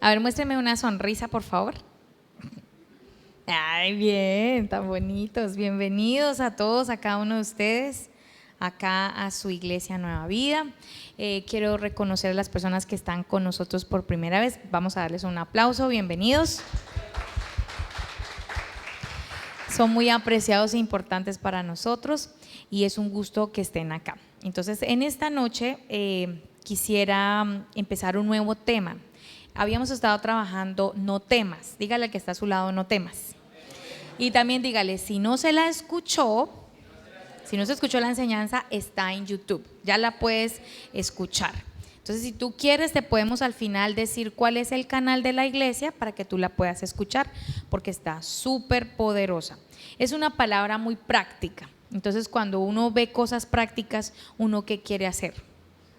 A ver, muéstrame una sonrisa, por favor. Ay, bien, tan bonitos. Bienvenidos a todos, a cada uno de ustedes, acá a su iglesia Nueva Vida. Quiero reconocer a las personas que están con nosotros por primera vez. Vamos a darles un aplauso. Bienvenidos. Son muy apreciados e importantes para nosotros y es un gusto que estén acá. Entonces, en esta noche quisiera empezar un nuevo tema. Habíamos estado trabajando no temas. Dígale al que está a su lado, no temas. Y también dígale, si no se escuchó la enseñanza, está en YouTube, ya la puedes escuchar. Entonces, si tú quieres, te podemos al final decir cuál es el canal de la iglesia para que tú la puedas escuchar, porque está súper poderosa. Es una palabra muy práctica. Entonces, cuando uno ve cosas prácticas, ¿uno qué quiere hacer?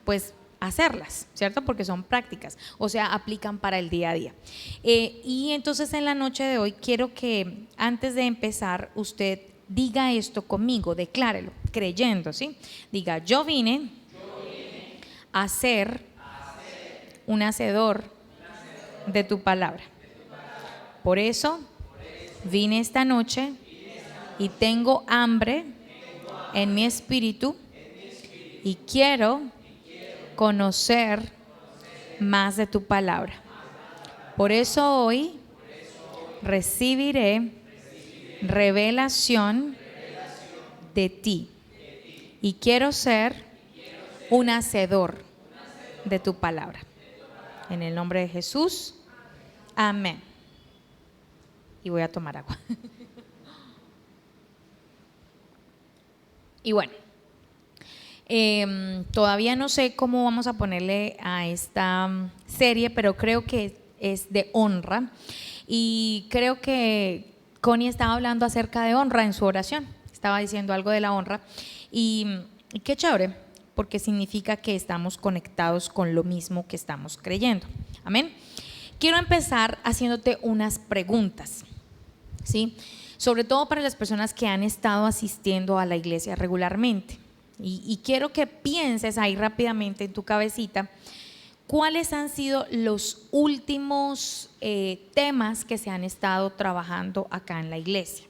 Pues hacerlas, ¿cierto? Porque son prácticas, o sea, aplican para el día a día. Y entonces en la noche de hoy quiero que antes de empezar usted diga esto conmigo, declárelo, creyendo, ¿sí? Diga, yo vine a ser un hacedor de tu palabra. Por eso vine esta noche y tengo hambre en mi espíritu y quiero conocer más de tu palabra. Por eso hoy recibiré revelación de ti y quiero ser un hacedor de tu palabra. En el nombre de Jesús, amén. Y voy a tomar agua. Y bueno, todavía no sé cómo vamos a ponerle a esta serie, pero creo que es de honra. Y creo que Connie estaba hablando acerca de honra en su oración. Estaba diciendo algo de la honra. Y qué chévere, porque significa que estamos conectados con lo mismo que estamos creyendo. Amén. Quiero empezar haciéndote unas preguntas, ¿sí? Sobre todo para las personas que han estado asistiendo a la iglesia regularmente. Y quiero que pienses ahí rápidamente en tu cabecita cuáles han sido los últimos temas que se han estado trabajando acá en la iglesia.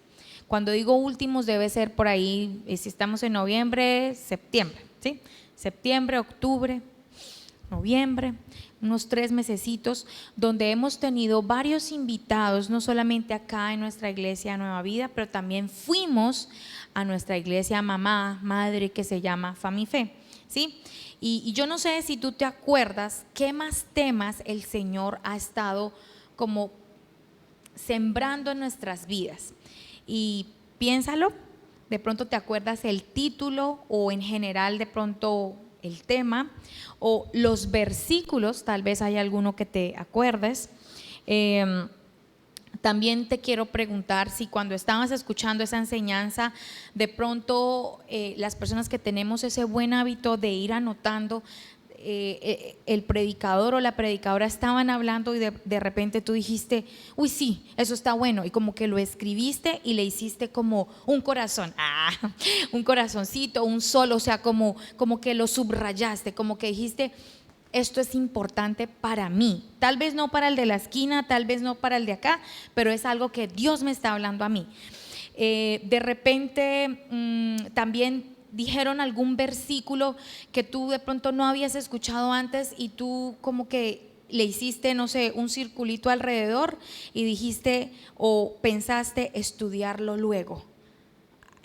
Cuando digo últimos debe ser por ahí, si estamos en noviembre, septiembre, ¿sí? Septiembre, octubre, noviembre, unos 3 mesecitos, donde hemos tenido varios invitados, no solamente acá en nuestra iglesia Nueva Vida, pero también fuimos a nuestra iglesia madre, que se llama Famife, ¿sí? Y yo no sé si tú te acuerdas qué más temas el Señor ha estado como sembrando en nuestras vidas. Y piénsalo, de pronto te acuerdas el título o en general de pronto el tema o los versículos, tal vez hay alguno que te acuerdes. También te quiero preguntar si cuando estabas escuchando esa enseñanza, de pronto las personas que tenemos ese buen hábito de ir anotando, el predicador o la predicadora estaban hablando y de repente tú dijiste, uy sí, eso está bueno, y como que lo escribiste y le hiciste como un corazón, un corazoncito, un sol, o sea, como que lo subrayaste, como que dijiste, esto es importante para mí, tal vez no para el de la esquina, tal vez no para el de acá, pero es algo que Dios me está hablando a mí. De repente también dijeron algún versículo que tú de pronto no habías escuchado antes y tú como que le hiciste, no sé, un circulito alrededor y dijiste o pensaste estudiarlo luego.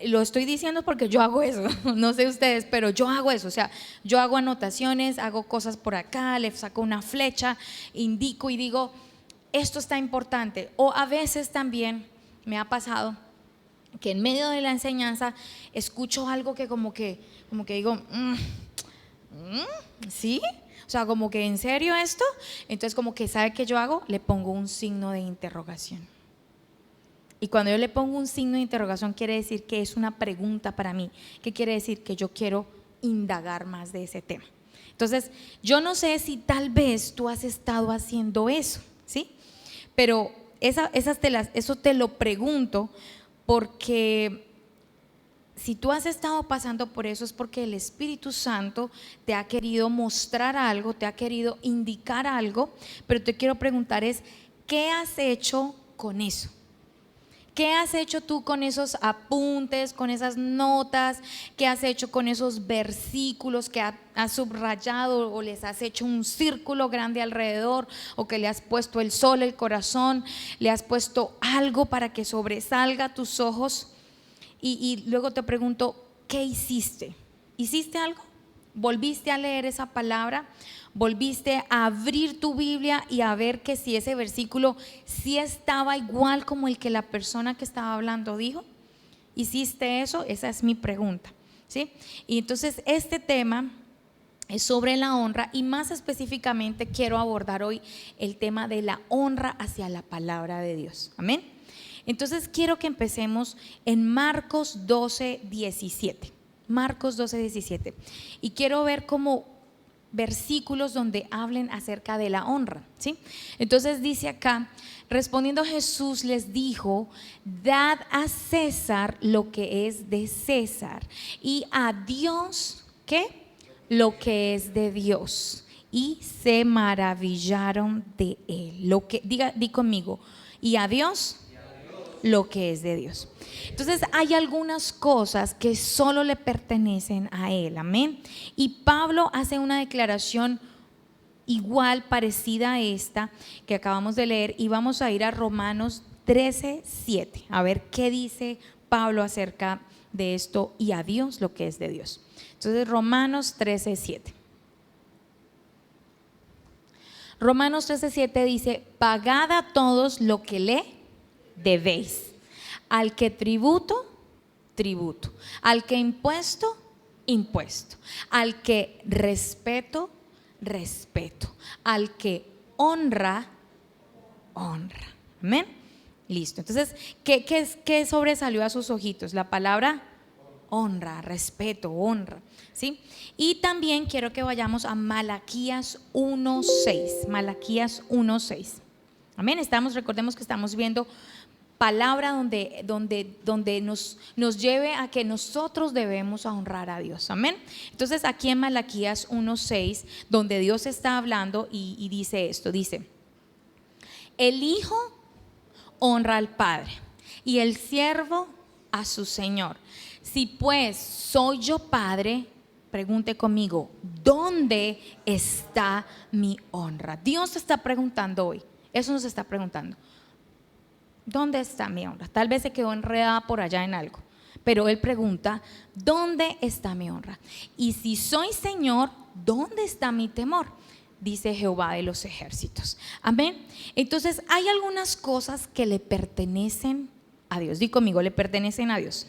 Lo estoy diciendo porque yo hago eso, no sé ustedes, pero yo hago eso, o sea, yo hago anotaciones, hago cosas por acá, le saco una flecha, indico y digo, esto está importante. O a veces también me ha pasado que en medio de la enseñanza escucho algo que como que digo, ¿sí? O sea, como que ¿en serio esto? Entonces como que ¿sabe qué yo hago? Le pongo un signo de interrogación. Y cuando yo le pongo un signo de interrogación quiere decir que es una pregunta para mí. ¿Qué quiere decir? Que yo quiero indagar más de ese tema. Entonces, yo no sé si tal vez tú has estado haciendo eso, ¿sí? Pero eso te lo pregunto porque si tú has estado pasando por eso es porque el Espíritu Santo te ha querido mostrar algo, te ha querido indicar algo, pero te quiero preguntar es, ¿qué has hecho con eso? ¿Qué has hecho tú con esos apuntes, con esas notas? ¿Qué has hecho con esos versículos que has subrayado o les has hecho un círculo grande alrededor, o que le has puesto el sol, el corazón, le has puesto algo para que sobresalga tus ojos? Y luego te pregunto, ¿qué hiciste? ¿Hiciste algo? ¿Volviste a leer esa palabra? ¿Volviste a abrir tu Biblia y a ver que si ese versículo sí estaba igual como el que la persona que estaba hablando dijo? ¿Hiciste eso? Esa es mi pregunta, ¿sí? Y entonces este tema es sobre la honra, y más específicamente quiero abordar hoy el tema de la honra hacia la palabra de Dios. Amén. Entonces quiero que empecemos en Marcos 12:17. Marcos 12:17. Y quiero ver como versículos donde hablen acerca de la honra, ¿sí? Entonces dice acá, respondiendo Jesús les dijo: dad a César lo que es de César, y a Dios, ¿qué? Lo que es de Dios. Y se maravillaron de él. Di conmigo, y a Dios lo que es de Dios. Entonces hay algunas cosas que solo le pertenecen a Él, amén. Y Pablo hace una declaración igual, parecida a esta que acabamos de leer, y vamos a ir a Romanos 13:7, a ver qué dice Pablo acerca de esto, y a Dios lo que es de Dios. Entonces Romanos 13:7. Romanos 13:7 dice: pagad a todos lo que le debéis, al que tributo, tributo, al que impuesto, impuesto, al que respeto, respeto, al que honra, honra. Amén. Listo. Entonces, ¿qué sobresalió a sus ojitos? La palabra honra, respeto, honra, ¿sí? Y también quiero que vayamos a Malaquías 1:6. Malaquías 1:6. Amén. Recordemos que estamos viendo palabra donde nos lleve a que nosotros debemos honrar a Dios. Amén. Entonces aquí en Malaquías 1:6, donde Dios está hablando y dice esto, dice: el hijo honra al padre y el siervo a su señor. Si pues soy yo padre, pregunte conmigo, ¿dónde está mi honra? Dios te está preguntando hoy, eso nos está preguntando. ¿Dónde está mi honra? Tal vez se quedó enredada por allá en algo, pero Él pregunta, ¿dónde está mi honra? Y si soy Señor, ¿dónde está mi temor? Dice Jehová de los ejércitos. Amén. Entonces hay algunas cosas que le pertenecen a Dios. Di conmigo, le pertenecen a Dios.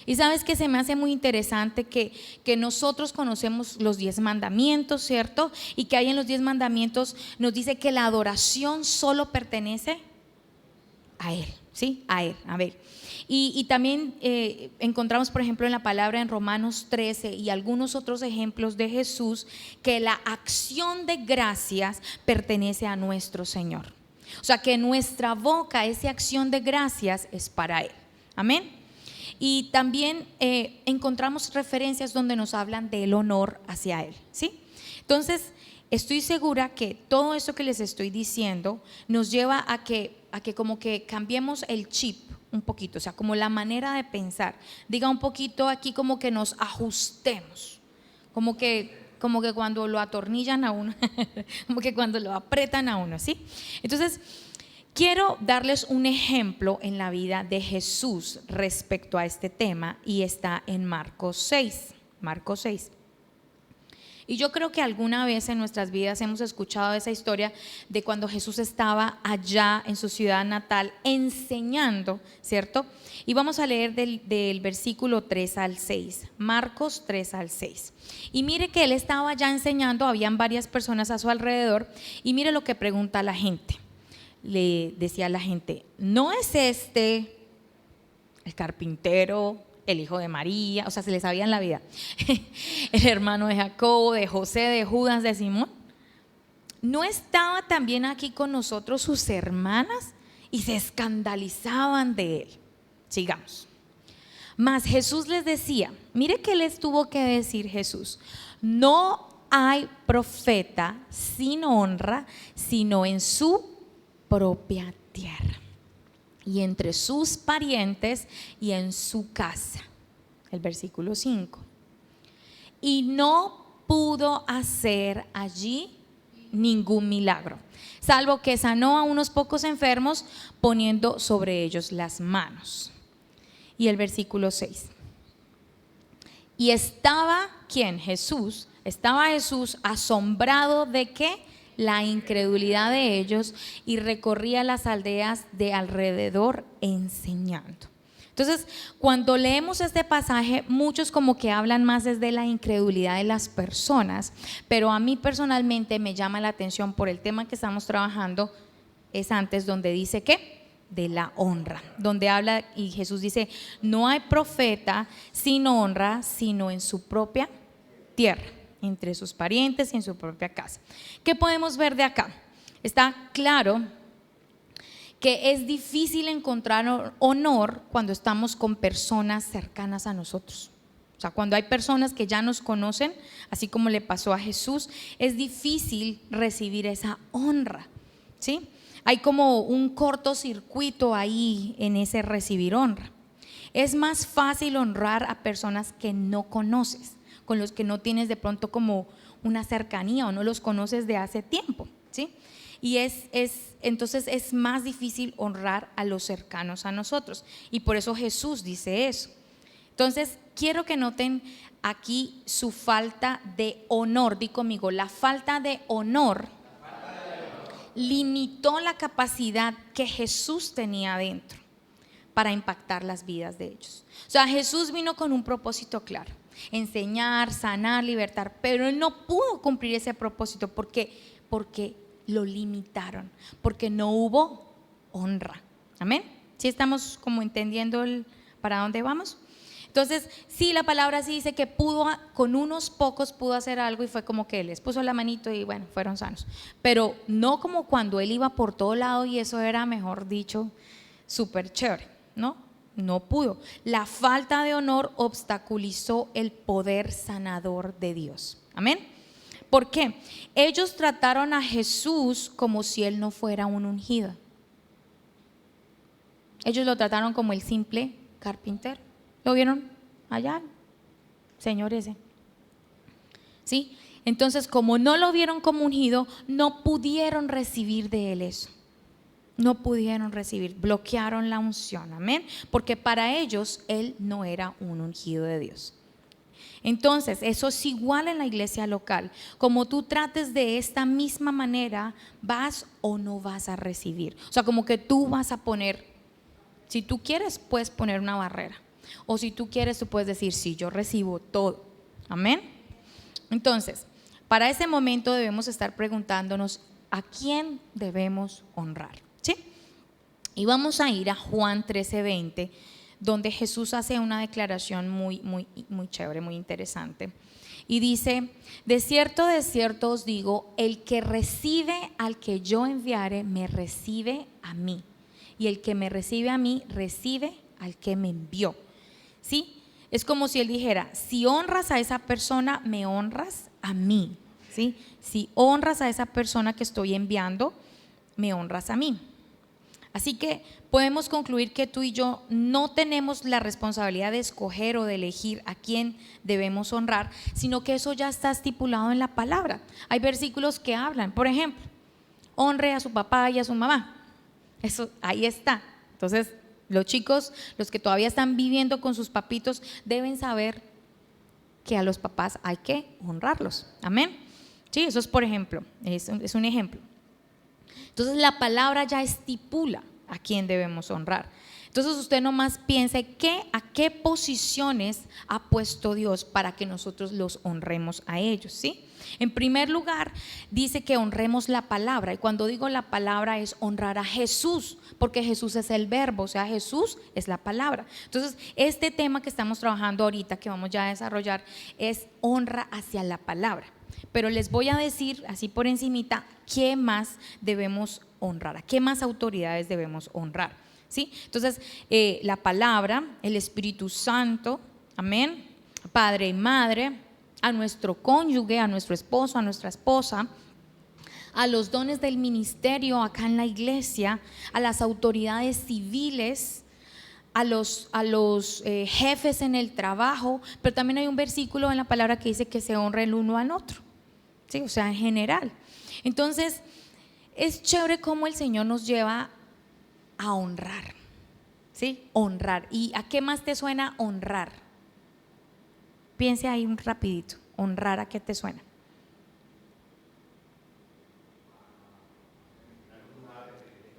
Y sabes que se me hace muy interesante que nosotros conocemos los 10 mandamientos, ¿cierto? Y que ahí en los 10 mandamientos nos dice que la adoración solo pertenece a Él, ¿sí? A Él, a ver. Y también encontramos, por ejemplo, en la palabra en Romanos 13 y algunos otros ejemplos de Jesús, que la acción de gracias pertenece a nuestro Señor. O sea, que nuestra boca, esa acción de gracias es para Él. Amén. Y también encontramos referencias donde nos hablan del honor hacia Él, ¿sí? Entonces, estoy segura que todo eso que les estoy diciendo nos lleva a que como que cambiemos el chip un poquito, o sea, como la manera de pensar. Diga un poquito aquí, como que nos ajustemos, como que cuando lo atornillan a uno, como que cuando lo apretan a uno, ¿sí? Entonces, quiero darles un ejemplo en la vida de Jesús respecto a este tema, y está en Marcos 6. Marcos 6. Y yo creo que alguna vez en nuestras vidas hemos escuchado esa historia de cuando Jesús estaba allá en su ciudad natal enseñando, ¿cierto? Y vamos a leer del versículo 3 al 6, Marcos 3 al 6. Y mire que él estaba allá enseñando, habían varias personas a su alrededor, y mire lo que pregunta la gente. Le decía a la gente: ¿no es este el carpintero, el hijo de María? O sea, se les sabía en la vida. El hermano de Jacobo, de José, de Judas, de Simón. ¿No estaba también aquí con nosotros sus hermanas? Y se escandalizaban de él. Sigamos. Mas Jesús les decía, mire que les tuvo que decir Jesús: no hay profeta sin honra, sino en su propia tierra, y entre sus parientes y en su casa. El versículo 5. Y no pudo hacer allí ningún milagro, salvo que sanó a unos pocos enfermos poniendo sobre ellos las manos. Y el versículo 6. Y estaba, ¿quién? Jesús. Estaba Jesús asombrado de ¿qué? La incredulidad de ellos, y recorría las aldeas de alrededor enseñando. Entonces, cuando leemos este pasaje, muchos como que hablan más desde la incredulidad de las personas, pero a mí personalmente me llama la atención por el tema que estamos trabajando, es antes donde dice ¿qué? De la honra, donde habla y Jesús dice: no hay profeta sin honra, sino en su propia tierra, entre sus parientes y en su propia casa. ¿Qué podemos ver de acá? Está claro que es difícil encontrar honor cuando estamos con personas cercanas a nosotros. O sea, cuando hay personas que ya nos conocen, así como le pasó a Jesús, es difícil recibir esa honra, ¿sí? Hay como un cortocircuito ahí en ese recibir honra. Es más fácil honrar a personas que no conoces, con los que no tienes de pronto como una cercanía o no los conoces de hace tiempo, ¿sí? Y entonces es más difícil honrar a los cercanos a nosotros, y por eso Jesús dice eso. Entonces quiero que noten aquí su falta de honor. Di conmigo: la falta de honor limitó la capacidad que Jesús tenía dentro para impactar las vidas de ellos. O sea, Jesús vino con un propósito claro: enseñar, sanar, libertar, pero él no pudo cumplir ese propósito porque lo limitaron, porque no hubo honra. Amén. ¿Sí estamos como entendiendo para dónde vamos? Entonces, sí, la palabra sí dice que con unos pocos pudo hacer algo, y fue como que les puso la manito y bueno, fueron sanos. Pero no como cuando él iba por todo lado y eso era, mejor dicho, súper chévere. No pudo. La falta de honor obstaculizó el poder sanador de Dios. Amén. ¿Por qué? Ellos trataron a Jesús como si él no fuera un ungido. Ellos lo trataron como el simple carpintero. ¿Lo vieron allá? Señor ese. ¿Sí? Entonces, como no lo vieron como ungido, no pudieron recibir de él eso. No pudieron recibir, bloquearon la unción. Amén. Porque para ellos él no era un ungido de Dios. Entonces, eso es igual en la iglesia local. Como tú trates de esta misma manera, vas o no vas a recibir. O sea, como que tú vas a poner, si tú quieres, puedes poner una barrera. O si tú quieres, tú puedes decir: sí, yo recibo todo. Amén. Entonces, para ese momento debemos estar preguntándonos: ¿a quién debemos honrar? ¿Sí? Y vamos a ir a Juan 13:20, donde Jesús hace una declaración muy chévere, muy interesante. Y dice: de cierto os digo, el que recibe al que yo enviare, me recibe a mí. Y el que me recibe a mí, recibe al que me envió. ¿Sí? Es como si él dijera: si honras a esa persona, me honras a mí. ¿Sí? Si honras a esa persona que estoy enviando, me honras a mí. Así que podemos concluir que tú y yo no tenemos la responsabilidad de escoger o de elegir a quién debemos honrar, sino que eso ya está estipulado en la palabra. Hay versículos que hablan, por ejemplo, honre a su papá y a su mamá. Eso ahí está. Entonces, los chicos, los que todavía están viviendo con sus papitos, deben saber que a los papás hay que honrarlos. Amén. Sí, eso es, por ejemplo, es un ejemplo. Entonces la palabra ya estipula a quién debemos honrar. Entonces usted nomás piense a qué posiciones ha puesto Dios para que nosotros los honremos a ellos, ¿sí? En primer lugar, dice que honremos la palabra, y cuando digo la palabra es honrar a Jesús, porque Jesús es el verbo, o sea, Jesús es la palabra. Entonces, este tema que estamos trabajando ahorita, que vamos ya a desarrollar, es honra hacia la palabra. Pero les voy a decir así por encimita qué más debemos honrar, a qué más autoridades debemos honrar, ¿sí? Entonces, la palabra, el Espíritu Santo, amén, padre y madre, a nuestro cónyuge, a nuestro esposo, a nuestra esposa, a los dones del ministerio acá en la iglesia, a las autoridades civiles, a los jefes en el trabajo, pero también hay un versículo en la palabra que dice que se honra el uno al otro, ¿sí? O sea, en general. Entonces, es chévere cómo el Señor nos lleva a honrar, ¿sí? Honrar. ¿Y a qué más te suena honrar? Piense ahí un rapidito, honrar, ¿a qué te suena?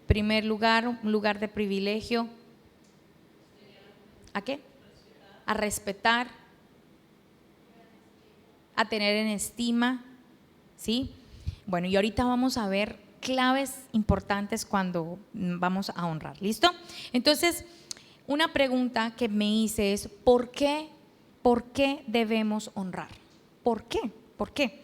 Primer lugar, un lugar de privilegio. ¿A qué? A respetar, a tener en estima, ¿sí? Bueno, y ahorita vamos a ver claves importantes cuando vamos a honrar, ¿listo? Entonces, una pregunta que me hice es, ¿por qué debemos honrar? ¿Por qué? ¿Por qué?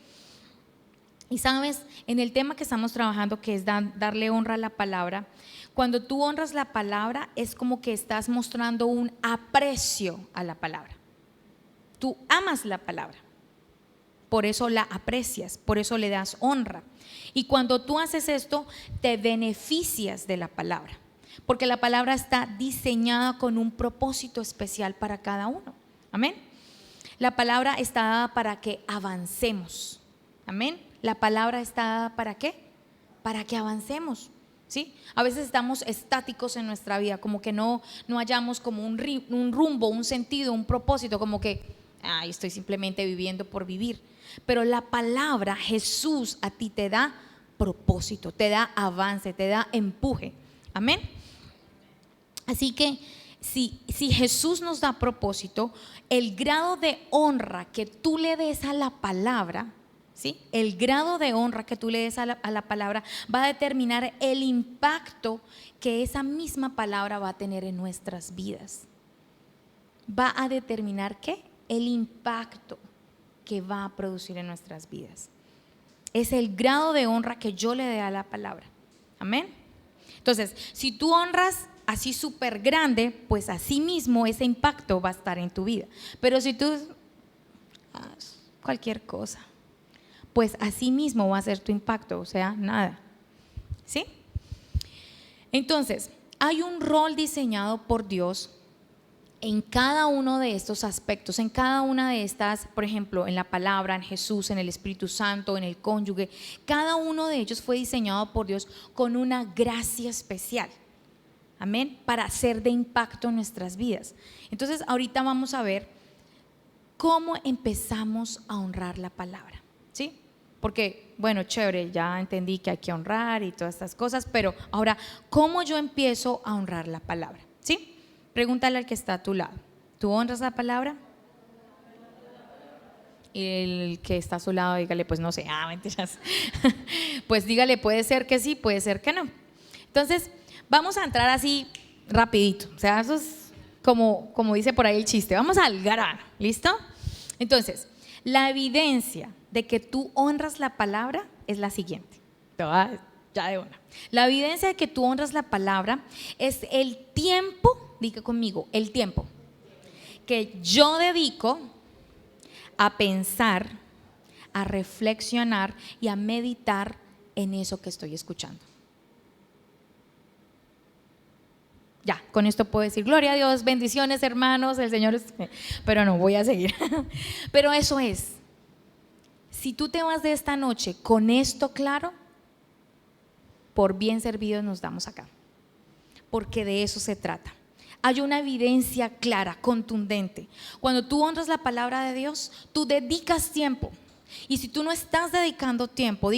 Y sabes, en el tema que estamos trabajando, que es darle honra a la palabra, cuando tú honras la palabra es como que estás mostrando un aprecio a la palabra. Tú amas la palabra, por eso la aprecias, por eso le das honra. Y cuando tú haces esto, te beneficias de la palabra, porque la palabra está diseñada con un propósito especial para cada uno. Amén. La palabra está dada para que avancemos. Amén. La palabra está dada ¿para qué? Para que avancemos, ¿sí? A veces estamos estáticos en nuestra vida, como que no hallamos como un rumbo, un sentido, un propósito, como que estoy simplemente viviendo por vivir. Pero la palabra, Jesús, a ti te da propósito, te da avance, te da empuje. Amén. Así que si Jesús nos da propósito, el grado de honra que tú le des a la palabra, ¿sí? El grado de honra que tú le des a la palabra va a determinar el impacto que esa misma palabra va a tener en nuestras vidas. Va a determinar ¿qué? El impacto que va a producir en nuestras vidas. Es el grado de honra que yo le dé a la palabra. Amén. Entonces, si tú honras así súper grande, pues así mismo ese impacto va a estar en tu vida. Pero si tú cualquier cosa, pues así mismo va a ser tu impacto, o sea, nada, ¿sí? Entonces, hay un rol diseñado por Dios en cada uno de estos aspectos, en cada una de estas, por ejemplo, en la palabra, en Jesús, en el Espíritu Santo, en el cónyuge. Cada uno de ellos fue diseñado por Dios con una gracia especial, amén, para ser de impacto en nuestras vidas. Entonces, ahorita vamos a ver cómo empezamos a honrar la palabra, ¿sí? Porque, bueno, chévere, ya entendí que hay que honrar y todas estas cosas, pero ahora, ¿cómo yo empiezo a honrar la palabra? ¿Sí? Pregúntale al que está a tu lado, ¿tú honras la palabra? Y el que está a su lado, dígale, pues no sé, mentiras. Pues dígale, puede ser que sí, puede ser que no. Entonces, vamos a entrar así rapidito, o sea, eso es como dice por ahí el chiste, vamos al grano, ¿listo? Entonces, la evidencia de que tú honras la palabra es la siguiente. Ya de una. La evidencia de que tú honras la palabra es el tiempo, diga conmigo, el tiempo que yo dedico a pensar, a reflexionar y a meditar en eso que estoy escuchando. Ya, con esto puedo decir, gloria a Dios, bendiciones hermanos, el Señor es... Pero no, voy a seguir. Pero eso es, si tú te vas de esta noche con esto claro, por bien servidos nos damos acá, porque de eso se trata. Hay una evidencia clara, contundente. Cuando tú honras la palabra de Dios, tú dedicas tiempo. Y si tú no estás dedicando tiempo,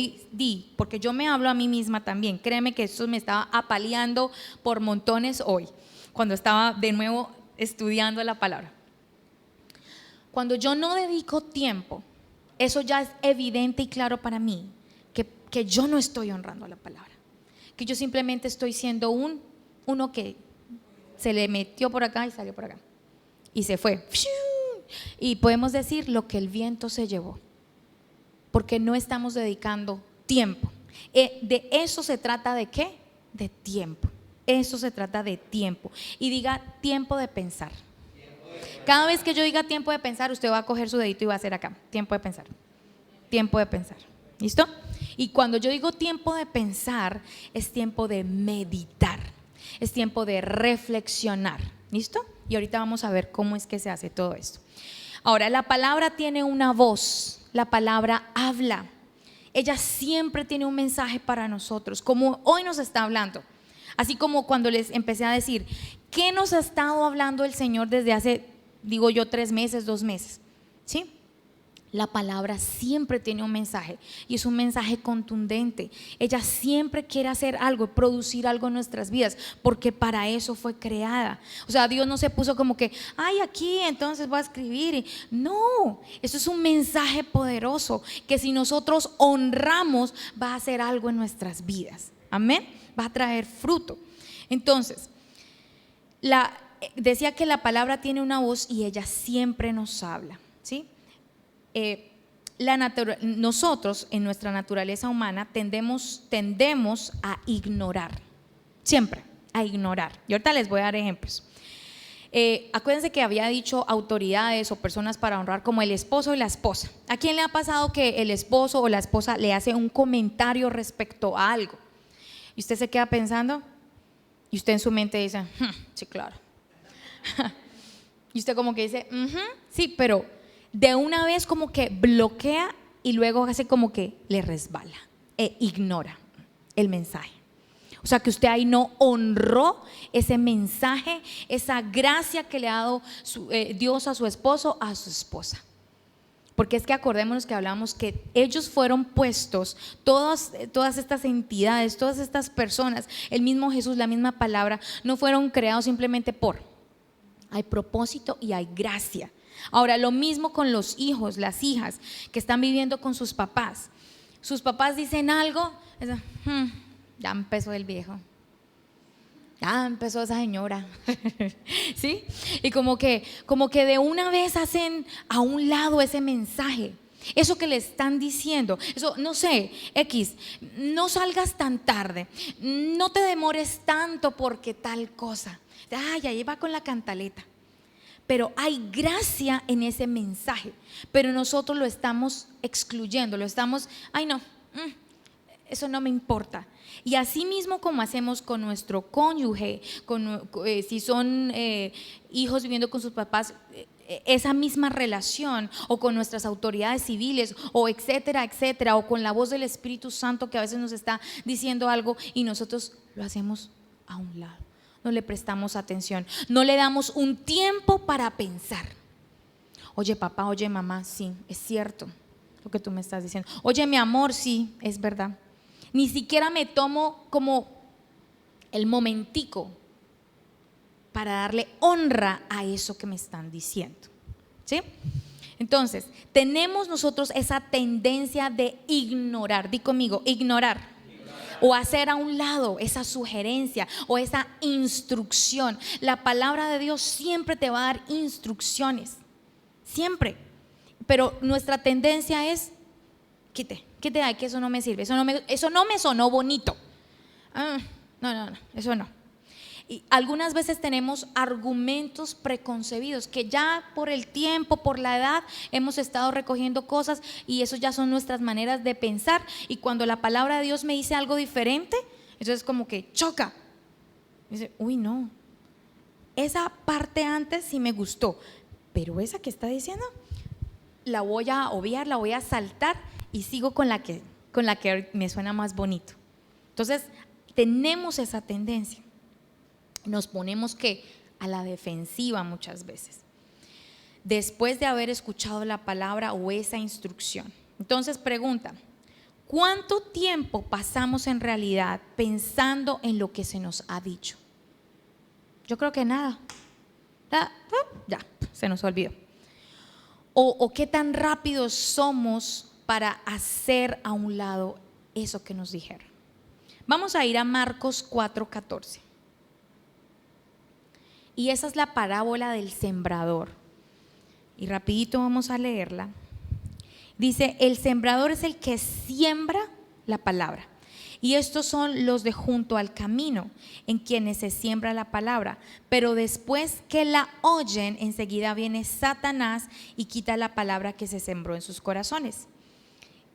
porque yo me hablo a mí misma también, créeme que eso me estaba apaleando por montones hoy, cuando estaba de nuevo estudiando la palabra. Cuando yo no dedico tiempo, eso ya es evidente y claro para mí, que yo no estoy honrando la palabra, que yo simplemente estoy siendo uno que se le metió por acá y salió por acá, y se fue, y podemos decir lo que el viento se llevó, porque no estamos dedicando tiempo. De eso se trata, ¿de qué? De tiempo. Eso se trata de tiempo. Y diga tiempo de pensar. Cada vez que yo diga tiempo de pensar, usted va a coger su dedito y va a hacer acá, tiempo de pensar. Tiempo de pensar. ¿Listo? Y cuando yo digo tiempo de pensar, es tiempo de meditar. Es tiempo de reflexionar. ¿Listo? Y ahorita vamos a ver cómo es que se hace todo esto. Ahora, la palabra tiene una voz. La palabra habla. Ella siempre tiene un mensaje para nosotros, como hoy nos está hablando. Así como cuando les empecé a decir, ¿qué nos ha estado hablando el Señor desde hace, digo yo, 3 meses, 2 meses? ¿Sí? La palabra siempre tiene un mensaje y es un mensaje contundente. Ella siempre quiere hacer algo, producir algo en nuestras vidas, porque para eso fue creada. O sea, Dios no se puso como que, ay, aquí entonces voy a escribir. No, eso es un mensaje poderoso que si nosotros honramos va a hacer algo en nuestras vidas. Amén, va a traer fruto. Entonces, decía que la palabra tiene una voz y ella siempre nos habla, ¿sí? Nosotros en nuestra naturaleza humana tendemos a ignorar, siempre a ignorar. Y ahorita les voy a dar ejemplos. Acuérdense que había dicho autoridades o personas para honrar, como el esposo y la esposa. ¿A quién le ha pasado que el esposo o la esposa le hace un comentario respecto a algo y usted se queda pensando y usted en su mente dice, sí, claro? Y usted como que dice, sí, pero de una vez como que bloquea y luego hace como que le resbala e ignora el mensaje. O sea que usted ahí no honró ese mensaje, esa gracia que le ha dado Dios a su esposo, a su esposa. Porque es que acordémonos que hablamos que ellos fueron puestos, todas estas entidades, todas estas personas, el mismo Jesús, la misma palabra, no fueron creados simplemente hay propósito y hay gracia. Ahora, lo mismo con los hijos, las hijas que están viviendo con sus papás. Sus papás dicen algo, ya empezó el viejo, ya empezó esa señora, ¿sí? Y como que de una vez hacen a un lado ese mensaje, eso que le están diciendo, eso, no sé, no salgas tan tarde, no te demores tanto porque tal cosa, ahí va con la cantaleta. Pero hay gracia en ese mensaje, pero nosotros lo estamos excluyendo, ay no, eso no me importa. Y así mismo como hacemos con nuestro cónyuge, si son hijos viviendo con sus papás, esa misma relación, o con nuestras autoridades civiles, o etcétera, etcétera, o con la voz del Espíritu Santo que a veces nos está diciendo algo y nosotros lo hacemos a un lado. No le prestamos atención, no le damos un tiempo para pensar. Oye papá, oye mamá, sí, es cierto lo que tú me estás diciendo. Oye mi amor, sí, es verdad. Ni siquiera me tomo como el momentico para darle honra a eso que me están diciendo, ¿sí? Entonces, tenemos nosotros esa tendencia de ignorar, di conmigo, ignorar. O hacer a un lado esa sugerencia o esa instrucción. La palabra de Dios siempre te va a dar instrucciones, siempre. Pero nuestra tendencia es, quite, ay, que eso no me sirve, eso no me sonó bonito. No, eso no. Y algunas veces tenemos argumentos preconcebidos que ya por el tiempo, por la edad, hemos estado recogiendo cosas y eso ya son nuestras maneras de pensar. Y cuando la palabra de Dios me dice algo diferente, entonces como que choca. Dice, uy, no, esa parte antes sí me gustó, pero esa que está diciendo la voy a obviar, la voy a saltar y sigo con la que me suena más bonito. Entonces tenemos esa tendencia. Nos ponemos a la defensiva muchas veces, después de haber escuchado la palabra o esa instrucción. Entonces pregunta, ¿cuánto tiempo pasamos en realidad pensando en lo que se nos ha dicho? Yo creo que nada, ya, se nos olvidó. O qué tan rápidos somos para hacer a un lado eso que nos dijeron. Vamos a ir a Marcos 4:14. Y esa es la parábola del sembrador. Y rapidito vamos a leerla. Dice, el sembrador es el que siembra la palabra. Y estos son los de junto al camino, en quienes se siembra la palabra. Pero después que la oyen, enseguida viene Satanás y quita la palabra que se sembró en sus corazones.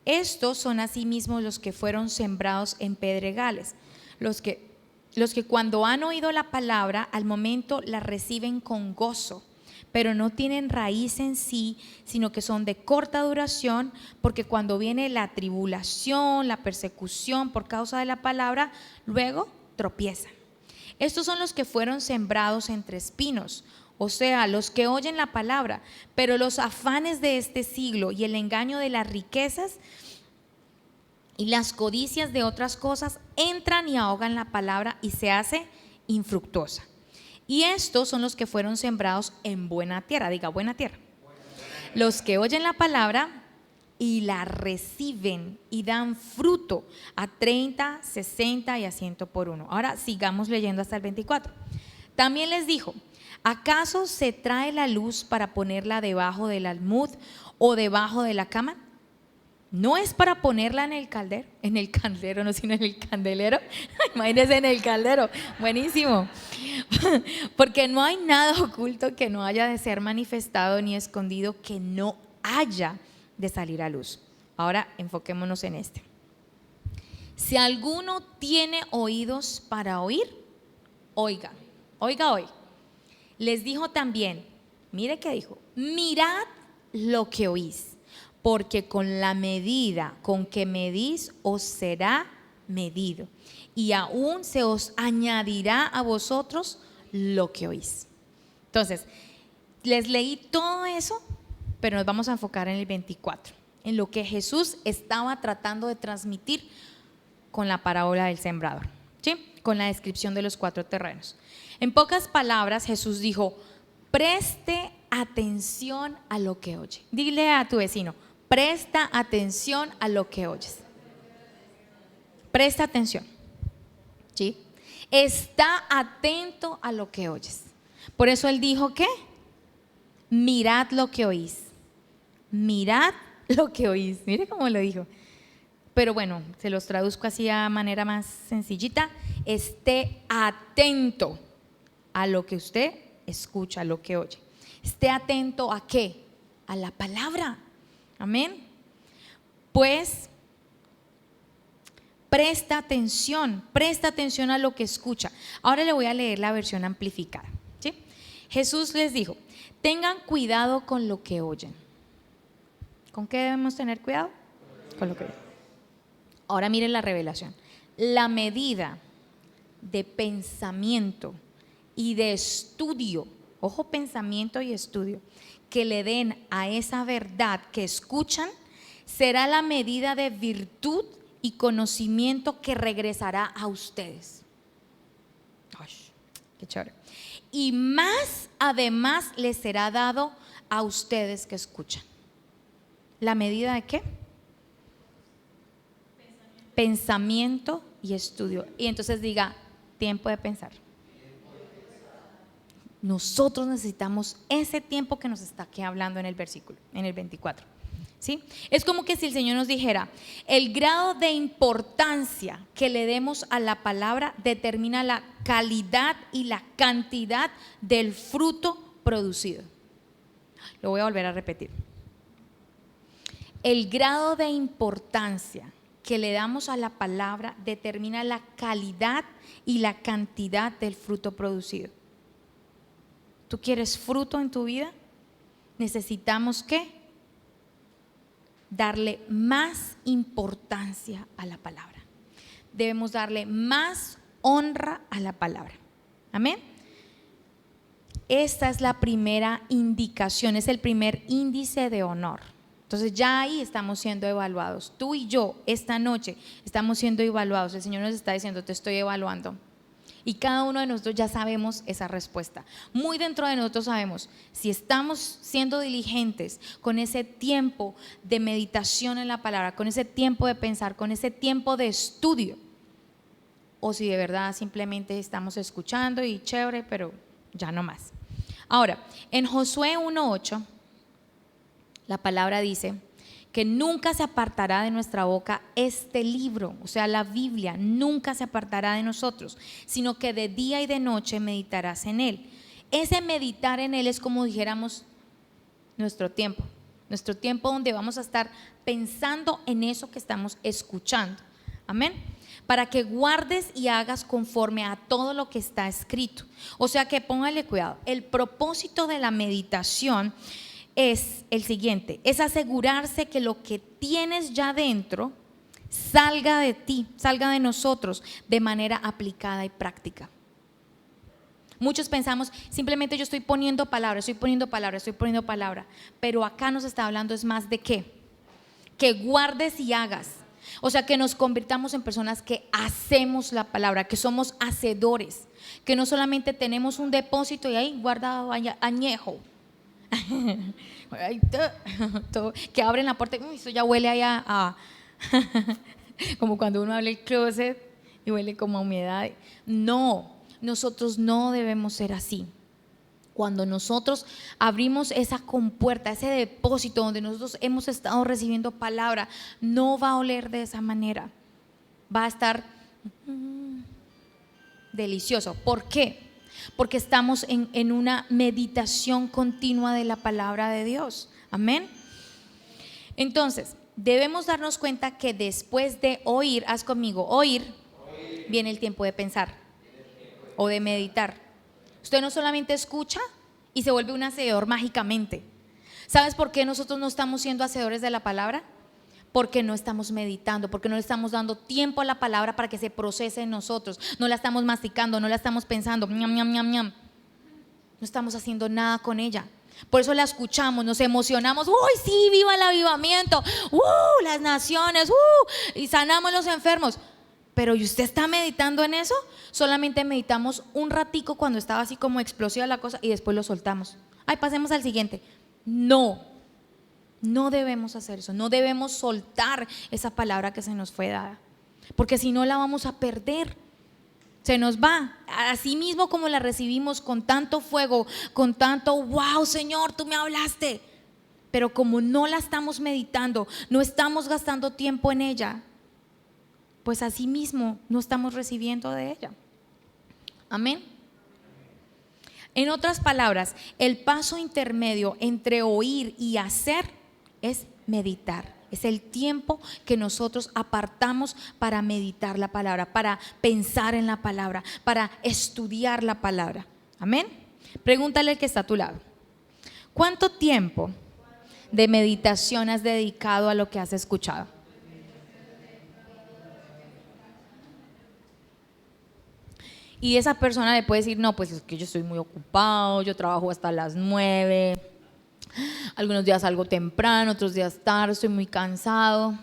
Estos son asimismo los que fueron sembrados en pedregales, los que cuando han oído la palabra, al momento la reciben con gozo, pero no tienen raíz en sí, sino que son de corta duración, porque cuando viene la tribulación, la persecución por causa de la palabra, luego tropiezan. Estos son los que fueron sembrados entre espinos, o sea, los que oyen la palabra, pero los afanes de este siglo y el engaño de las riquezas y las codicias de otras cosas entran y ahogan la palabra y se hace infructuosa. Y estos son los que fueron sembrados en buena tierra, diga buena tierra. Los que oyen la palabra y la reciben y dan fruto a 30, 60 y a 100 por uno. Ahora sigamos leyendo hasta el 24. También les dijo: ¿acaso se trae la luz para ponerla debajo del almud o debajo de la cama? No es para ponerla en el caldero, no, sino en el candelero. Imagínense, en el caldero, buenísimo. Porque no hay nada oculto que no haya de ser manifestado, ni escondido que no haya de salir a luz. Ahora enfoquémonos en este. Si alguno tiene oídos para oír, oiga hoy. Les dijo también, mire qué dijo: mirad lo que oís, porque con la medida con que medís os será medido, y aún se os añadirá a vosotros lo que oís. Entonces, les leí todo eso, pero nos vamos a enfocar en el 24, en lo que Jesús estaba tratando de transmitir con la parábola del sembrador, ¿sí? Con la descripción de los 4 terrenos. En pocas palabras, Jesús dijo: preste atención a lo que oye. Dile a tu vecino: presta atención a lo que oyes. Presta atención, ¿sí? Está atento a lo que oyes. Por eso él dijo que mirad lo que oís. Mirad lo que oís. Mire cómo lo dijo. Pero bueno, se los traduzco así a manera más sencillita: esté atento a lo que usted escucha, a lo que oye. Esté atento ¿a qué? A la palabra. Amén. Pues presta atención a lo que escucha. Ahora le voy a leer la versión amplificada, ¿sí? Jesús les dijo: tengan cuidado con lo que oyen. ¿Con qué debemos tener cuidado? Con lo que oyen. Ahora miren la revelación. La medida de pensamiento y de estudio, ojo, pensamiento y estudio, que le den a esa verdad que escuchan, será la medida de virtud y conocimiento que regresará a ustedes. Ay, qué chévere. Y más además les será dado a ustedes que escuchan. ¿La medida de qué? Pensamiento y estudio. Y entonces diga: tiempo de pensar. Nosotros necesitamos ese tiempo que nos está aquí hablando en el versículo, en el 24, ¿sí? Es como que si el Señor nos dijera: el grado de importancia que le demos a la palabra determina la calidad y la cantidad del fruto producido. Lo voy a volver a repetir. El grado de importancia que le damos a la palabra determina la calidad y la cantidad del fruto producido. ¿Tú quieres fruto en tu vida? Necesitamos ¿qué? Darle más importancia a la palabra. Debemos darle más honra a la palabra. Amén. Esta es la primera indicación, es el primer índice de honor. Entonces ya ahí estamos siendo evaluados. Tú y yo esta noche estamos siendo evaluados. El Señor nos está diciendo: te estoy evaluando. Y cada uno de nosotros ya sabemos esa respuesta. Muy dentro de nosotros sabemos si estamos siendo diligentes con ese tiempo de meditación en la palabra, con ese tiempo de pensar, con ese tiempo de estudio, o si de verdad simplemente estamos escuchando y chévere, pero ya no más. Ahora, en Josué 1:8, la palabra dice que nunca se apartará de nuestra boca este libro, o sea, la Biblia, nunca se apartará de nosotros, sino que de día y de noche meditarás en él. Ese meditar en él es como dijéramos nuestro tiempo donde vamos a estar pensando en eso que estamos escuchando. Amén. Para que guardes y hagas conforme a todo lo que está escrito. O sea que póngale cuidado. El propósito de la meditación es el siguiente: es asegurarse que lo que tienes ya dentro salga de ti, salga de nosotros de manera aplicada y práctica. Muchos pensamos simplemente yo estoy poniendo palabra, pero acá nos está hablando es más de qué, que guardes y hagas. O sea, que nos convirtamos en personas que hacemos la palabra, que somos hacedores, que no solamente tenemos un depósito y ahí guardado añejo, que abren la puerta y eso ya huele allá a como cuando uno abre el closet y huele como a humedad. No, nosotros no debemos ser así. Cuando nosotros abrimos esa compuerta, ese depósito donde nosotros hemos estado recibiendo palabra, no va a oler de esa manera, va a estar delicioso. ¿Por qué? Porque estamos en una meditación continua de la palabra de Dios. Amén. Entonces, debemos darnos cuenta que después de oír, haz conmigo, oír, viene el tiempo de pensar o de meditar. Usted no solamente escucha y se vuelve un hacedor mágicamente. ¿Sabes por qué nosotros no estamos siendo hacedores de la palabra? Porque no estamos meditando, porque no le estamos dando tiempo a la palabra para que se procese en nosotros. No la estamos masticando, no la estamos pensando, ñam, ñam, ñam, ñam. No estamos haciendo nada con ella. Por eso la escuchamos, nos emocionamos. ¡Uy, sí, viva el avivamiento! Las naciones! Y sanamos los enfermos. Pero ¿y usted está meditando en eso? Solamente meditamos un ratico cuando estaba así como explosiva la cosa y después lo soltamos. Ay, pasemos al siguiente. No debemos hacer eso. No debemos soltar esa palabra que se nos fue dada, porque si no la vamos a perder. Se nos va, así mismo como la recibimos con tanto fuego, con tanto wow, Señor, tú me hablaste. Pero como no la estamos meditando, no estamos gastando tiempo en ella, pues así mismo no estamos recibiendo de ella. Amén. En otras palabras, el paso intermedio entre oír y hacer es meditar. Es el tiempo que nosotros apartamos para meditar la palabra, para pensar en la palabra, para estudiar la palabra. Amén. Pregúntale al que está a tu lado: ¿cuánto tiempo de meditación has dedicado a lo que has escuchado? Y esa persona le puede decir: no, pues es que yo estoy muy ocupado, yo trabajo hasta las 9, algunos días salgo temprano, otros días tarde, estoy muy cansado,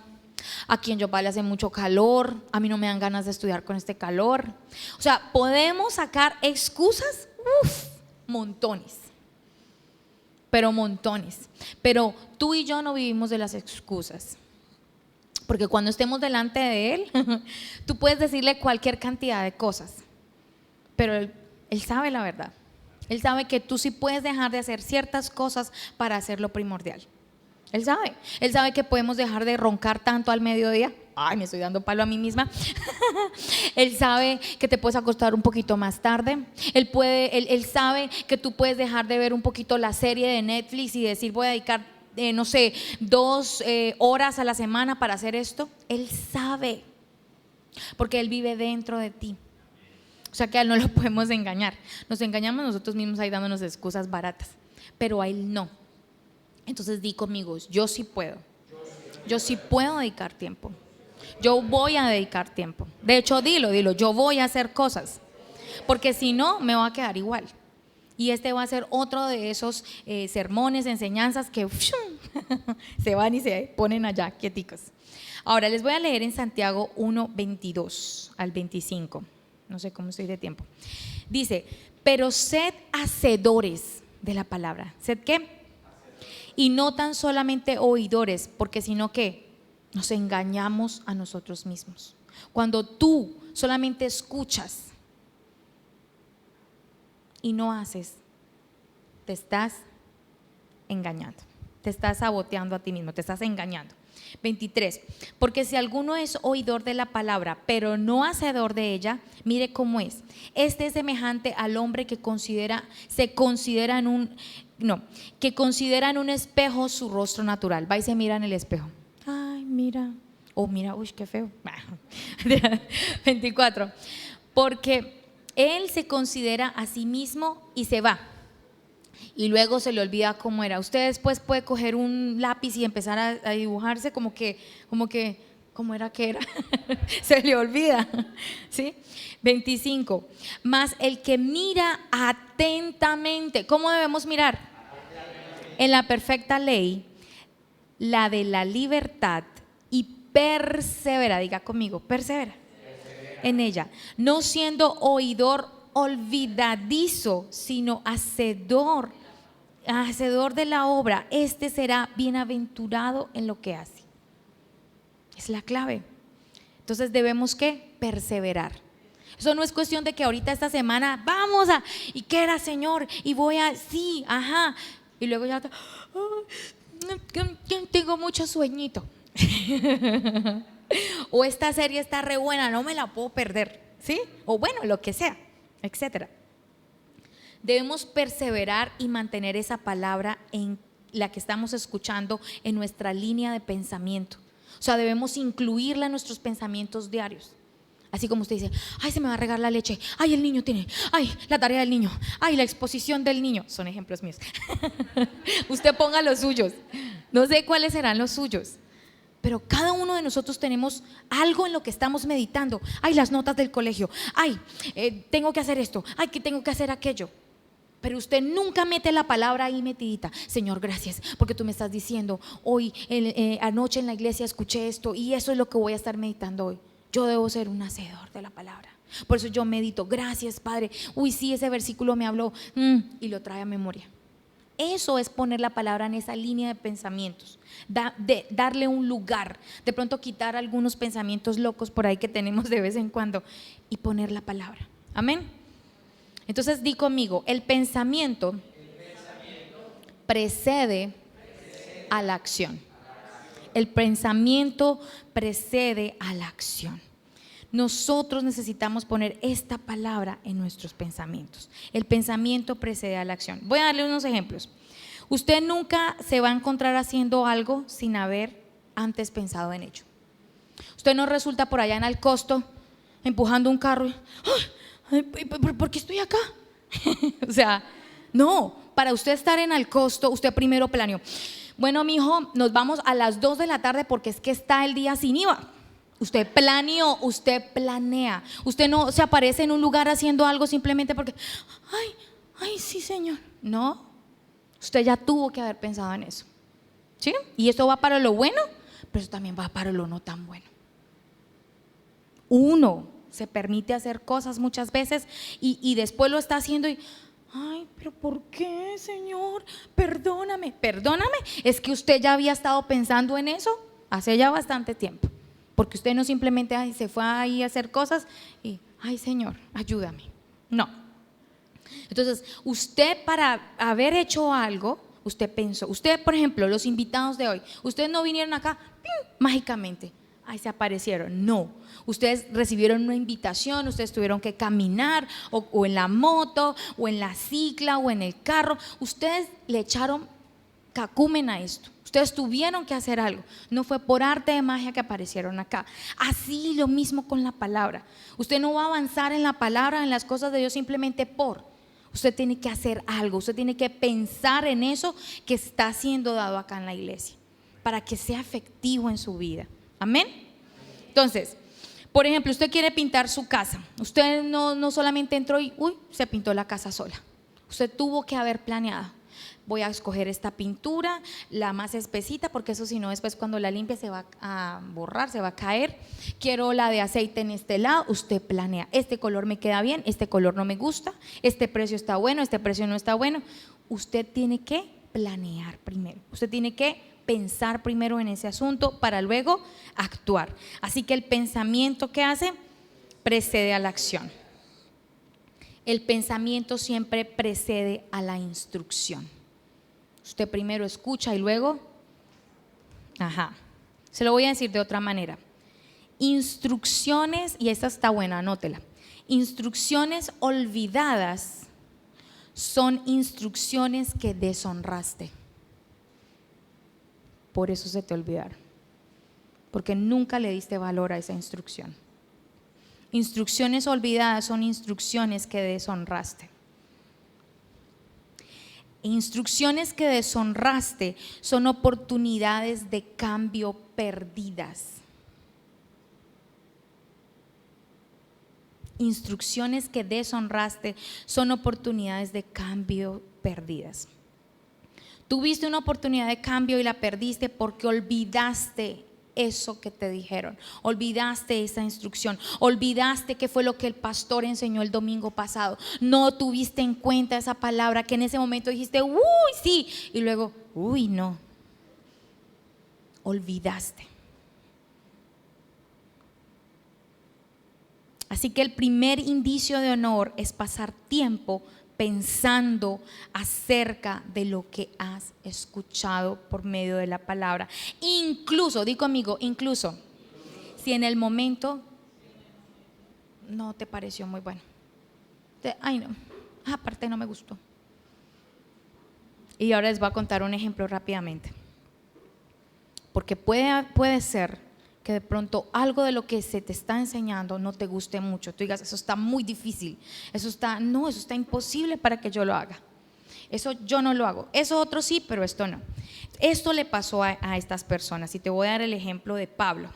aquí en Yopal hace mucho calor, a mí no me dan ganas de estudiar con este calor. O sea, podemos sacar excusas, montones, pero tú y yo no vivimos de las excusas. Porque cuando estemos delante de Él, tú puedes decirle cualquier cantidad de cosas, pero él sabe la verdad. Él sabe que tú sí puedes dejar de hacer ciertas cosas para hacer lo primordial. Él sabe que podemos dejar de roncar tanto al mediodía. Ay, me estoy dando palo a mí misma. Él sabe que te puedes acostar un poquito más tarde. Él sabe que tú puedes dejar de ver un poquito la serie de Netflix y decir: voy a dedicar 2 horas a la semana para hacer esto. Él sabe, porque Él vive dentro de ti. O sea que a Él no lo podemos engañar. Nos engañamos nosotros mismos ahí dándonos excusas baratas, pero a Él no. Entonces di conmigo: yo sí puedo. Yo sí puedo dedicar tiempo. Yo voy a dedicar tiempo. De hecho, dilo, yo voy a hacer cosas, porque si no me va a quedar igual. Y este va a ser otro de esos sermones, enseñanzas que se van y se ponen allá quieticos. Ahora les voy a leer en Santiago 1:22 al 25. No sé cómo estoy de tiempo. Dice: pero sed hacedores de la palabra. ¿Sed qué? Y no tan solamente oidores, porque sino que nos engañamos a nosotros mismos. Cuando tú solamente escuchas y no haces, te estás engañando. te estás saboteando a ti mismo, te estás engañando. 23, porque si alguno es oidor de la palabra, pero no hacedor de ella, mire cómo es. Este es semejante al hombre que que considera en un espejo su rostro natural. Va y se mira en el espejo. Ay, mira. Oh, mira, uy, qué feo. 24, porque él se considera a sí mismo y se va. Y luego se le olvida cómo era. Usted después puede coger un lápiz y empezar a dibujarse como que, ¿cómo era que era? Se le olvida, ¿sí? 25, mas el que mira atentamente, ¿cómo debemos mirar? En la perfecta ley, la de la libertad, y persevera, diga conmigo, persevera en ella, no siendo oidor olvidadizo, sino hacedor de la obra. Este será bienaventurado en lo que hace. Es la clave. Entonces debemos que perseverar. Eso no es cuestión de que ahorita esta semana vamos a, ¿y qué era, Señor? Y voy a, sí, ajá. Y luego ya tengo mucho sueñito. O esta serie está re buena, no me la puedo perder, ¿sí? O bueno, lo que sea, etcétera. Debemos perseverar y mantener esa palabra en la que estamos escuchando en nuestra línea de pensamiento. O sea, debemos incluirla en nuestros pensamientos diarios. Así como usted dice, ay, se me va a regar la leche, ay, el niño tiene, ay, la tarea del niño, ay, la exposición del niño. Son ejemplos míos. Usted ponga los suyos. No sé cuáles serán los suyos, pero cada uno de nosotros tenemos algo en lo que estamos meditando. Ay, las notas del colegio, ay, tengo que hacer esto, ay, que tengo que hacer aquello. Pero usted nunca mete la palabra ahí metidita. Señor, gracias, porque tú me estás diciendo hoy, anoche en la iglesia escuché esto y eso es lo que voy a estar meditando hoy. Yo debo ser un hacedor de la palabra. Por eso yo medito, gracias, Padre. Uy, sí, ese versículo me habló, y lo trae a memoria. Eso es poner la palabra en esa línea de pensamientos, darle un lugar, de pronto quitar algunos pensamientos locos por ahí que tenemos de vez en cuando y poner la palabra. Amén. Entonces di conmigo, el pensamiento precede a la acción. El pensamiento precede a la acción. Nosotros necesitamos poner esta palabra en nuestros pensamientos. El pensamiento precede a la acción. Voy a darle unos ejemplos. Usted nunca se va a encontrar haciendo algo sin haber antes pensado en ello. Usted no resulta por allá en Alcosto empujando un carro. ¿Por qué estoy acá? O sea, no, para usted estar en Alcosto, usted primero planeó. Bueno, mijo, nos vamos a las 2 de la tarde porque es que está el día sin IVA. Usted planeó, usted planea. Usted no se aparece en un lugar haciendo algo simplemente porque, ay, sí, Señor. No, usted ya tuvo que haber pensado en eso. ¿Sí? Y esto va para lo bueno, pero eso también va para lo no tan bueno. Uno se permite hacer cosas muchas veces y después lo está haciendo y, ay, pero ¿por qué, Señor? Perdóname. Es que usted ya había estado pensando en eso hace ya bastante tiempo, porque usted no simplemente se fue ahí a hacer cosas y, ay, Señor, ayúdame. No. Entonces, usted para haber hecho algo, usted pensó, usted, por ejemplo, los invitados de hoy, ustedes no vinieron acá mágicamente, ay, se aparecieron. No, ustedes recibieron una invitación, ustedes tuvieron que caminar o en la moto o en la cicla o en el carro. Ustedes le echaron cacumen a esto. Ustedes tuvieron que hacer algo. No fue por arte de magia que aparecieron acá. Así lo mismo con la palabra. Usted no va a avanzar en la palabra, en las cosas de Dios simplemente por. Usted tiene que hacer algo. Usted tiene que pensar en eso que está siendo dado acá en la iglesia para que sea efectivo en su vida. Amén. Entonces, por ejemplo, usted quiere pintar su casa. Usted no solamente entró y se pintó la casa sola. Usted tuvo que haber planeado. Voy a escoger esta pintura, la más espesita, porque eso si no después cuando la limpie se va a borrar, se va a caer. Quiero la de aceite en este lado. Usted planea, este color me queda bien, este color no me gusta, este precio está bueno, este precio no está bueno. Usted tiene que planear primero. Usted tiene que pensar primero en ese asunto para luego actuar. Así que el pensamiento que hace precede a la acción. El pensamiento siempre precede a la instrucción. Usted primero escucha y luego, se lo voy a decir de otra manera. Instrucciones, y esta está buena, anótela. Instrucciones olvidadas son instrucciones que deshonraste. Por eso se te olvidaron, porque nunca le diste valor a esa instrucción. Instrucciones olvidadas son instrucciones que deshonraste. Instrucciones que deshonraste son oportunidades de cambio perdidas. Instrucciones que deshonraste son oportunidades de cambio perdidas. Tuviste una oportunidad de cambio y la perdiste porque olvidaste eso que te dijeron, olvidaste esa instrucción, olvidaste qué fue lo que el pastor enseñó el domingo pasado, no tuviste en cuenta esa palabra que en ese momento dijiste, uy, sí, y luego, uy, no, olvidaste. Así que el primer indicio de honor es pasar tiempo pensando acerca de lo que has escuchado por medio de la palabra. Incluso, di conmigo, incluso, si en el momento no te pareció muy bueno. Ay no, aparte no me gustó. Y ahora les voy a contar un ejemplo rápidamente. Porque puede ser que de pronto algo de lo que se te está enseñando no te guste mucho. Tú digas, eso está muy difícil, eso está imposible para que yo lo haga. Eso yo no lo hago, eso otro sí, pero esto no. Esto le pasó a estas personas y te voy a dar el ejemplo de Pablo.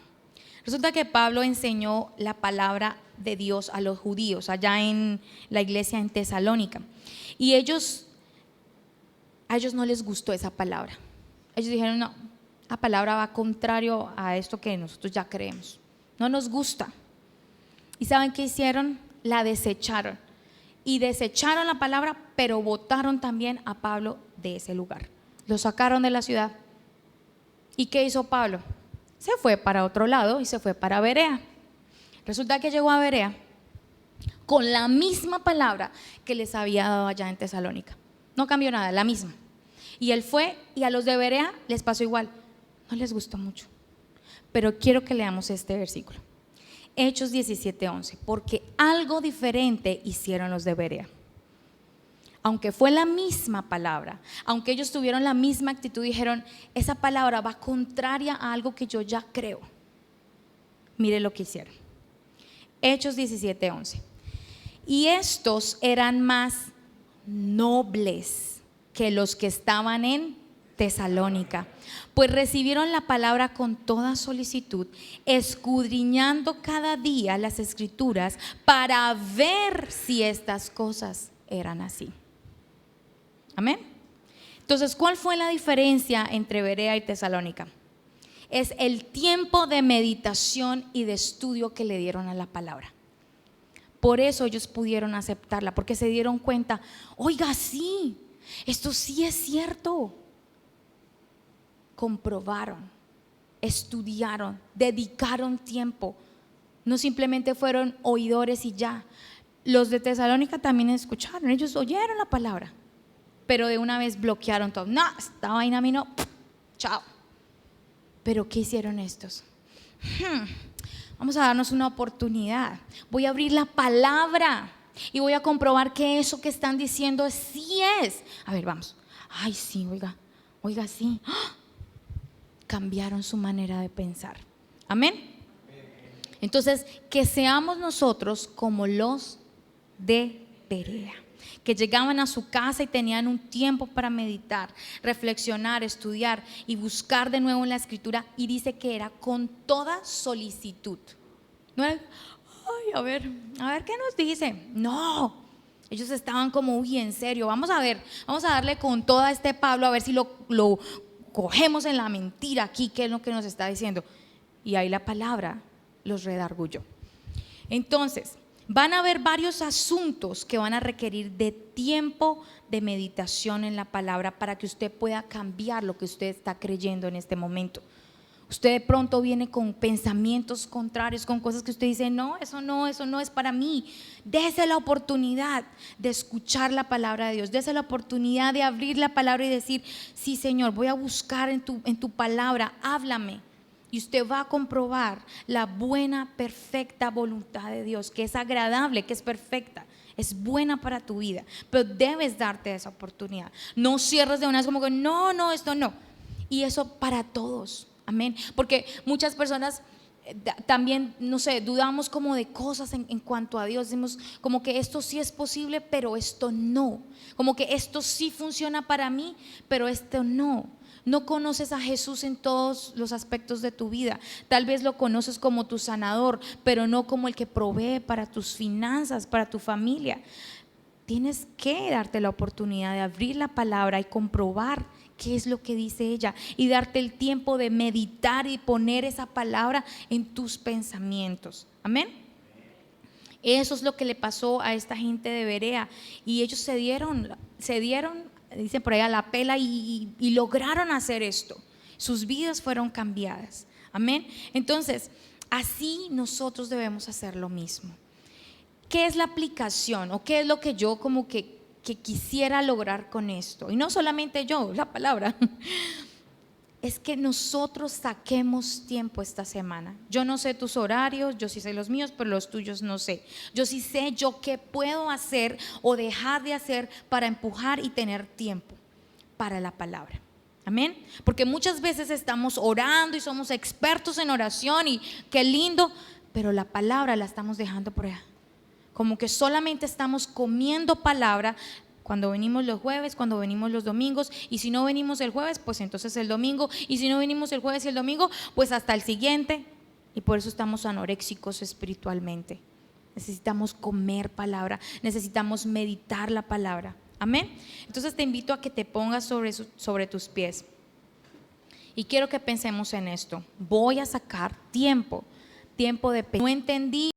Resulta que Pablo enseñó la palabra de Dios a los judíos allá en la iglesia en Tesalónica y a ellos no les gustó esa palabra. Ellos dijeron, no, la palabra va contrario a esto que nosotros ya creemos, no nos gusta. ¿Y saben qué hicieron? La desecharon. Y desecharon la palabra, pero botaron también a Pablo de ese lugar. Lo sacaron de la ciudad. ¿Y qué hizo Pablo? Se fue para otro lado y se fue para Berea. Resulta que llegó a Berea con la misma palabra que les había dado allá en Tesalónica. No cambió nada, la misma. Y él fue y a los de Berea les pasó igual. No les gustó mucho, pero quiero que leamos este versículo. Hechos 17:11, porque algo diferente hicieron los de Berea. Aunque fue la misma palabra, aunque ellos tuvieron la misma actitud, dijeron, esa palabra va contraria a algo que yo ya creo. Mire lo que hicieron. Hechos 17:11. Y estos eran más nobles que los que estaban en Tesalónica, pues recibieron la palabra con toda solicitud, escudriñando cada día las escrituras para ver si estas cosas eran así. Amén. Entonces, ¿cuál fue la diferencia entre Berea y Tesalónica? Es el tiempo de meditación y de estudio que le dieron a la palabra. Por eso ellos pudieron aceptarla, porque se dieron cuenta, oiga, sí, esto sí es cierto. Comprobaron, estudiaron, dedicaron tiempo, no simplemente fueron oidores y ya. Los de Tesalónica también escucharon, ellos oyeron la palabra, pero de una vez bloquearon todo. No, esta vaina a mí no, chao. Pero ¿qué hicieron estos? Vamos a darnos una oportunidad, voy a abrir la palabra y voy a comprobar que eso que están diciendo sí es. A ver, vamos. Ay, sí, oiga, sí. Cambiaron su manera de pensar. Amén. Entonces, que seamos nosotros como los de Berea, que llegaban a su casa y tenían un tiempo para meditar, reflexionar, estudiar y buscar de nuevo en la escritura, y dice que era con toda solicitud. No era, ay, a ver qué nos dice. No, ellos estaban como, uy, en serio, vamos a darle con todo a este Pablo, a ver si lo cogemos en la mentira aquí, qué es lo que nos está diciendo. Y ahí la palabra los redarguyó. Entonces, van a haber varios asuntos que van a requerir de tiempo de meditación en la palabra para que usted pueda cambiar lo que usted está creyendo en este momento. Usted de pronto viene con pensamientos contrarios, con cosas que usted dice, no, eso no es para mí. Dese la oportunidad de escuchar la palabra de Dios, dese la oportunidad de abrir la palabra y decir, sí, Señor, voy a buscar en tu palabra, háblame. Y usted va a comprobar la buena, perfecta voluntad de Dios, que es agradable, que es perfecta, es buena para tu vida. Pero debes darte esa oportunidad. No cierres de una vez como que no, esto no. Y eso para todos. Amén. Porque muchas personas también, no sé, dudamos como de cosas en cuanto a Dios. Decimos como que esto sí es posible, pero esto no. Como que esto sí funciona para mí, pero esto no. No conoces a Jesús en todos los aspectos de tu vida. Tal vez lo conoces como tu sanador, pero no como el que provee para tus finanzas, para tu familia. Tienes que darte la oportunidad de abrir la palabra y comprobar qué es lo que dice ella y darte el tiempo de meditar y poner esa palabra en tus pensamientos. Amén. Eso es lo que le pasó a esta gente de Berea, y ellos se dieron, dicen por ahí, a la pela y lograron hacer esto. Sus vidas fueron cambiadas. Amén. Entonces, así nosotros debemos hacer lo mismo. ¿Qué es la aplicación o qué es lo que yo como que quisiera lograr con esto? Y no solamente yo, la palabra. Es que nosotros saquemos tiempo esta semana. Yo no sé tus horarios, yo sí sé los míos, pero los tuyos no sé. Yo sí sé yo qué puedo hacer o dejar de hacer para empujar y tener tiempo para la palabra. Amén. Porque muchas veces estamos orando y somos expertos en oración y qué lindo, pero la palabra la estamos dejando por allá. Como que solamente estamos comiendo palabra cuando venimos los jueves, cuando venimos los domingos, y si no venimos el jueves, pues entonces el domingo, y si no venimos el jueves y el domingo, pues hasta el siguiente. Y por eso estamos anoréxicos espiritualmente. Necesitamos comer palabra, necesitamos meditar la palabra. Amén. Entonces te invito a que te pongas sobre tus pies y quiero que pensemos en esto. Voy a sacar tiempo de no entendí